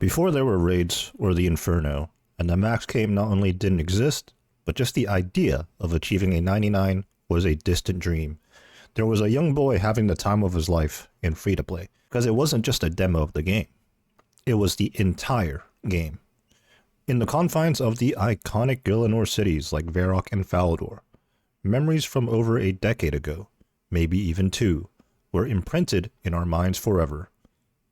Before there were raids or the Inferno, and the max game not only didn't exist, but just the idea of achieving a 99 was a distant dream. There was a young boy having the time of his life in free-to-play, because it wasn't just a demo of the game. It was the entire game. In the confines of the iconic Gillinor cities like Varrock and Falador, memories from over a decade ago, maybe even two, were imprinted in our minds forever.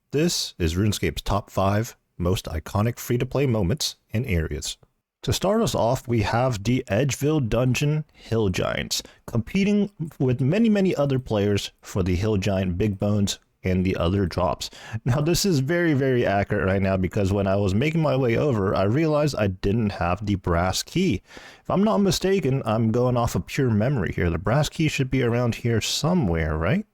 This is RuneScape's top 5 most iconic free-to-play moments and areas. To start us off, we have the Edgeville Dungeon Hill Giants, competing with many other players for the Hill Giant Big Bones and the other drops. Now this is very accurate right now, because when I was making my way over, I realized I didn't have the brass key. If I'm not mistaken, I'm going off of pure memory here. The brass key should be around here somewhere, right?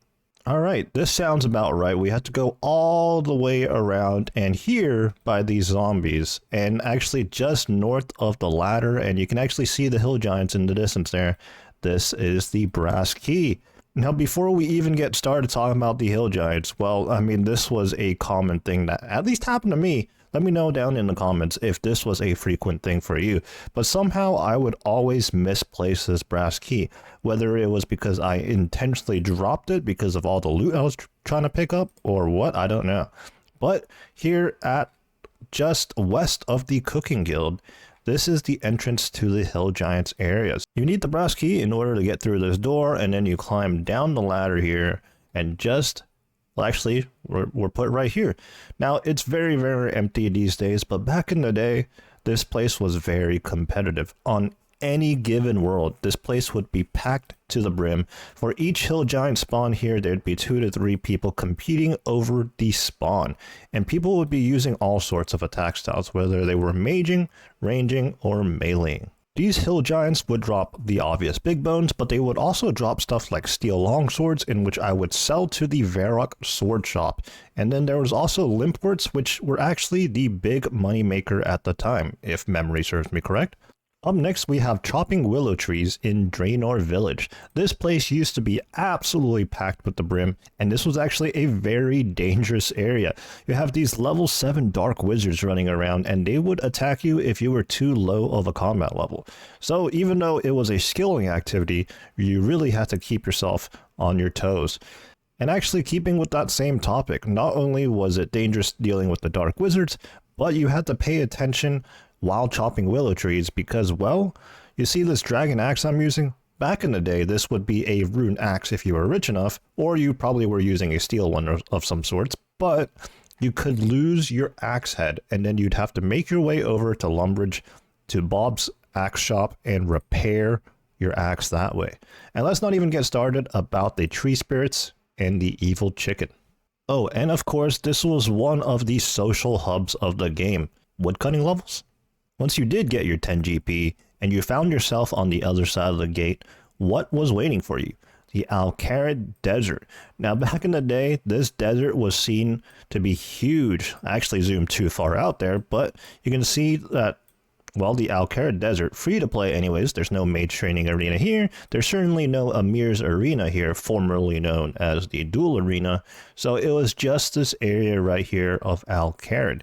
Alright, this sounds about right. We had to go all the way around and here by these zombies, and actually just north of the ladder, and you can actually see the hill giants in the distance there. This is the brass key. Now, before we even get started talking about the hill giants, well, I mean, this was a common thing that at least happened to me. Let me know down in the comments if this was a frequent thing for you. But somehow I would always misplace this brass key, whether it was because I intentionally dropped it because of all the loot I was trying to pick up or what, I don't know. But here at just west of the Cooking Guild, this is the entrance to the Hill Giants areas. You need the brass key in order to get through this door, and then you climb down the ladder here and just... well, actually, we're put right here. Now, it's very empty these days, but back in the day, this place was very competitive. On any given world, this place would be packed to the brim. For each hill giant spawn here, there'd be 2 to 3 people competing over the spawn. And people would be using all sorts of attack styles, whether they were maging, ranging, or meleeing. These hill giants would drop the obvious big bones, but they would also drop stuff like steel longswords, in which I would sell to the Varrock sword shop. And then there was also limpworts, which were actually the big money maker at the time, if memory serves me correct. Up next, we have chopping willow trees in Draenor Village. This place used to be absolutely packed with the brim, and this was actually a very dangerous area. You have these level 7 dark wizards running around, and they would attack you if you were too low of a combat level. So even though it was a skilling activity, you really had to keep yourself on your toes. And actually, keeping with that same topic, not only was it dangerous dealing with the dark wizards, but you had to pay attention while chopping willow trees, because, well, you see this dragon axe I'm using? Back in the day, this would be a rune axe if you were rich enough, or you probably were using a steel one of some sorts, but you could lose your axe head, and then you'd have to make your way over to Lumbridge, to Bob's axe shop, and repair your axe that way. And let's not even get started about the tree spirits and the evil chicken. Oh, and of course, this was one of the social hubs of the game. Woodcutting levels? Once you did get your 10 GP and you found yourself on the other side of the gate, what was waiting for you? The Alcar Desert. Now, back in the day, this desert was seen to be huge. I actually zoomed too far out there, but you can see that, well, the Alcar Desert, free to play anyways. There's no mage training arena here. There's certainly no Amir's Arena here, formerly known as the Duel Arena. So it was just this area right here of Alcar.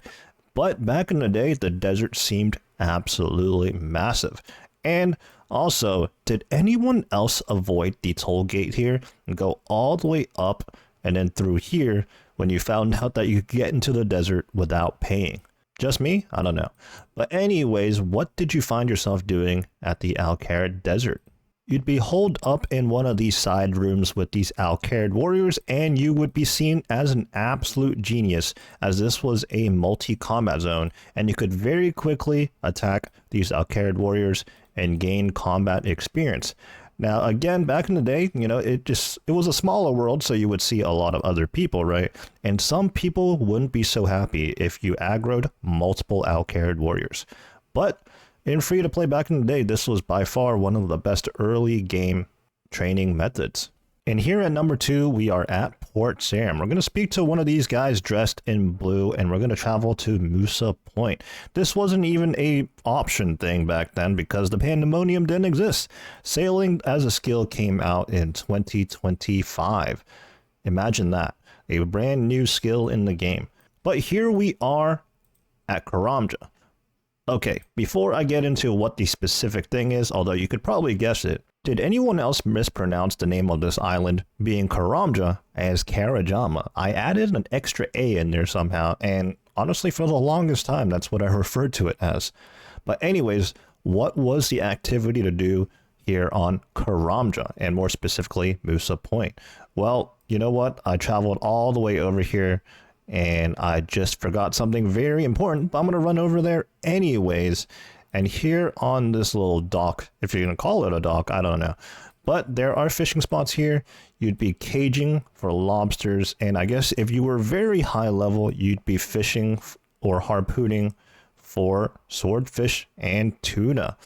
But back in the day, the desert seemed absolutely massive. And also, did anyone else avoid the toll gate here and go all the way up and then through here when you found out that you could get into the desert without paying? Just me? I don't know. But anyways, what did you find yourself doing at the Alcar Desert? You'd be holed up in one of these side rooms with these Alcar warriors, and you would be seen as an absolute genius, as this was a multi-combat zone, and you could very quickly attack these Alcar warriors and gain combat experience. Now, again, back in the day, you know, it was a smaller world, so you would see a lot of other people, right? And some people wouldn't be so happy if you aggroed multiple Alcar warriors. But in free-to-play back in the day, this was by far one of the best early game training methods. And here at number 2, we are at Port Sarim. We're going to speak to one of these guys dressed in blue, and we're going to travel to Musa Point. This wasn't even a option thing back then because the Pandemonium didn't exist. Sailing as a skill came out in 2025. Imagine that. A brand new skill in the game. But here we are at Kuramja. Okay, before I get into what the specific thing is, although you could probably guess it, did anyone else mispronounce the name of this island, being Kuramja, as Karajama? I added an extra A in there somehow, and honestly, for the longest time, that's what I referred to it as. But anyways, what was the activity to do here on Kuramja, and more specifically, Musa Point? Well, you know what? I traveled all the way over here, and I just forgot something very important, but I'm going to run over there anyways. And here on this little dock, if you're going to call it a dock, I don't know. But there are fishing spots here. You'd be caging for lobsters. And I guess if you were very high level, you'd be fishing or harpooning for swordfish and tuna.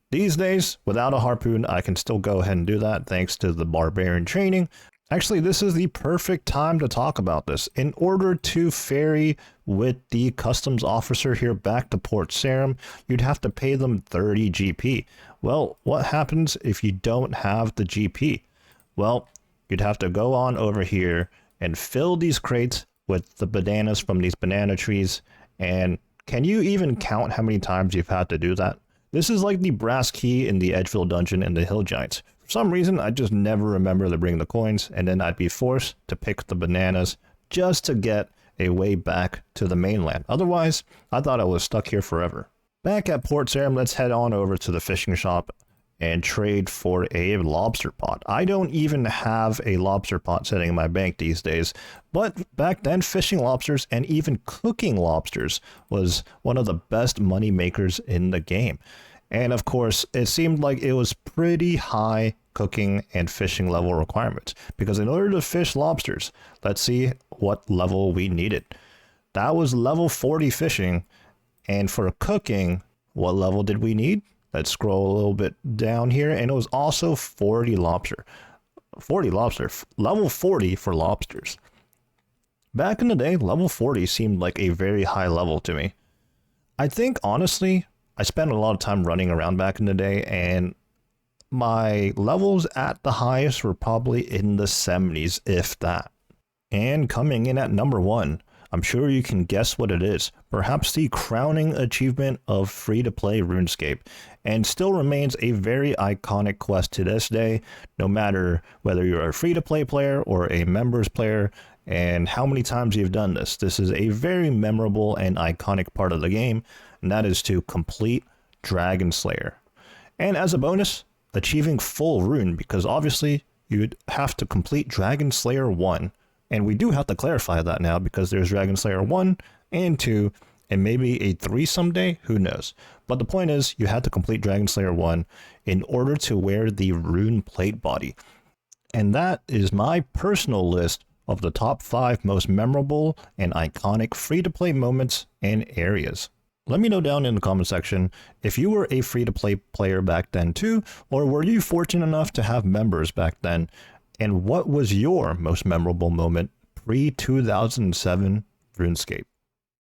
These days, without a harpoon, I can still go ahead and do that thanks to the barbarian training. Actually, this is the perfect time to talk about this. In order to ferry with the customs officer here back to Port Sarim, you'd have to pay them 30 GP. Well, what happens if you don't have the GP? Well, you'd have to go on over here and fill these crates with the bananas from these banana trees. And can you even count how many times you've had to do that? This is like the brass key in the Edgeville Dungeon in the Hill Giants. For some reason, I just never remember to bring the coins, and then I'd be forced to pick the bananas just to get a way back to the mainland. Otherwise, I thought I was stuck here forever. Back at Port Sarim, let's head on over to the fishing shop and trade for a lobster pot. I don't even have a lobster pot sitting in my bank these days, but back then, fishing lobsters and even cooking lobsters was one of the best money makers in the game. And of course, it seemed like it was pretty high cooking and fishing level requirements, because in order to fish lobsters, let's see what level we needed. That was level 40 fishing. And for cooking, what level did we need? Let's scroll a little bit down here, and it was also 40 lobster. 40 lobster, level 40 for lobsters. Back in the day, level 40 seemed like a very high level to me. I think, honestly, I spent a lot of time running around back in the day, and my levels at the highest were probably in the 70s, if that. And coming in at number 1, I'm sure you can guess what it is. Perhaps the crowning achievement of free-to-play RuneScape, and still remains a very iconic quest to this day, no matter whether you're a free-to-play player or a members player, and how many times you've done this. This is a very memorable and iconic part of the game, and that is to complete Dragon Slayer. And as a bonus, achieving full rune, because obviously you'd have to complete Dragon Slayer 1. And we do have to clarify that now, because there's Dragon Slayer 1 and 2, and maybe a 3 someday, who knows. But the point is, you had to complete Dragon Slayer 1 in order to wear the rune plate body. And that is my personal list of the top 5 most memorable and iconic free-to-play moments and areas. Let me know down in the comment section if you were a free-to-play player back then too, or were you fortunate enough to have members back then, and what was your most memorable moment pre-2007 RuneScape?